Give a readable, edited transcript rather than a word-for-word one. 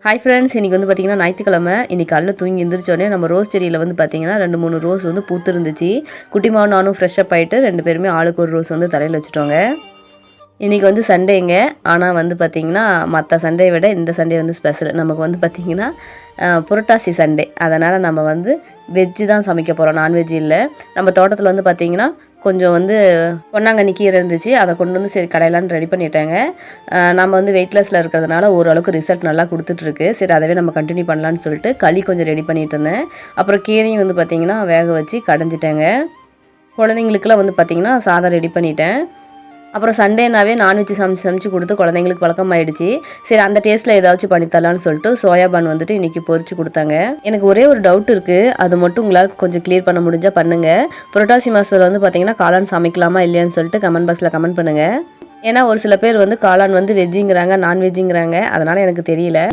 Hi friends, இன்றைக்கி வந்து பார்த்திங்கன்னா ஞாயிற்றுக்கிழமை. இன்றைக்கி காலைல தூங்கி எழுந்திரிச்சோடனே நம்ம ரோஸ் செடியில் வந்து பார்த்திங்கன்னா 2-3 ரோஸ் வந்து பூத்து இருந்துச்சு. குட்டிமாவும் நானும் ஃப்ரெஷ்ஷப் ஆகிட்டு 2 பேருமே ஆளுக்கு ஒரு ரோஸ் வந்து தலையில் வச்சுட்டோங்க. இன்றைக்கி வந்து சண்டேங்க. ஆனால் வந்து பார்த்திங்கன்னா மற்ற சண்டே விட இந்த சண்டே வந்து ஸ்பெஷல். நமக்கு வந்து பார்த்திங்கன்னா புரட்டாசி சண்டே. அதனால் நம்ம வந்து வெஜ்ஜு தான் சமைக்க போகிறோம், நான்வெஜ் இல்லை. நம்ம தோட்டத்தில் வந்து பார்த்திங்கன்னா கொஞ்சம் வந்து பொன்னாங்கண்ணி கீரை இருந்துச்சு. அதை கொண்டு வந்து சரி கடையிலான்னு ரெடி பண்ணிட்டேங்க. நம்ம வந்து வெயிட்லெஸ்ஸில் இருக்கிறதுனால ஓரளவுக்கு ரிசல்ட் நல்லா கொடுத்துட்ருக்கு. சரி அதவே நம்ம கண்டினியூ பண்ணலான்னு சொல்லிட்டு களி கொஞ்சம் ரெடி பண்ணிட்டு இருந்தேன். அப்புறம் கீரையும் வந்து பார்த்திங்கன்னா வேக வச்சு கடைஞ்சிட்டேங்க. குழந்தைங்களுக்குலாம் வந்து பார்த்திங்கன்னா சாதம் ரெடி பண்ணிட்டேன். அப்புறம் சண்டேனாவே நான்வெஜ் சமைச்சு கொடுத்து குழந்தைங்களுக்கு பழக்கமாயிடுச்சு. சரி அந்த டேஸ்ட்டில் ஏதாச்சும் பண்ணித்தரலான்னு சொல்லிட்டு சோயாபான் வந்துட்டு இன்றைக்கி பொரிச்சு கொடுத்தாங்க. எனக்கு ஒரே ஒரு டவுட் இருக்குது, அது மட்டும் உங்களால் கொஞ்சம் கிளியர் பண்ண முடிஞ்சால் பண்ணுங்கள். புரட்டாசி மாதத்தில் வந்து பார்த்திங்கன்னா காளான் சமைக்கலாமா இல்லையான்னு சொல்லிட்டு கமெண்ட் பாக்ஸில் கமெண்ட் பண்ணுங்கள். ஏன்னா ஒரு சில பேர் வந்து காளான் வந்து வெஜ்ஜுங்கிறாங்க, நான்வெஜ்ஜுங்கிறாங்க. அதனால் எனக்கு தெரியல.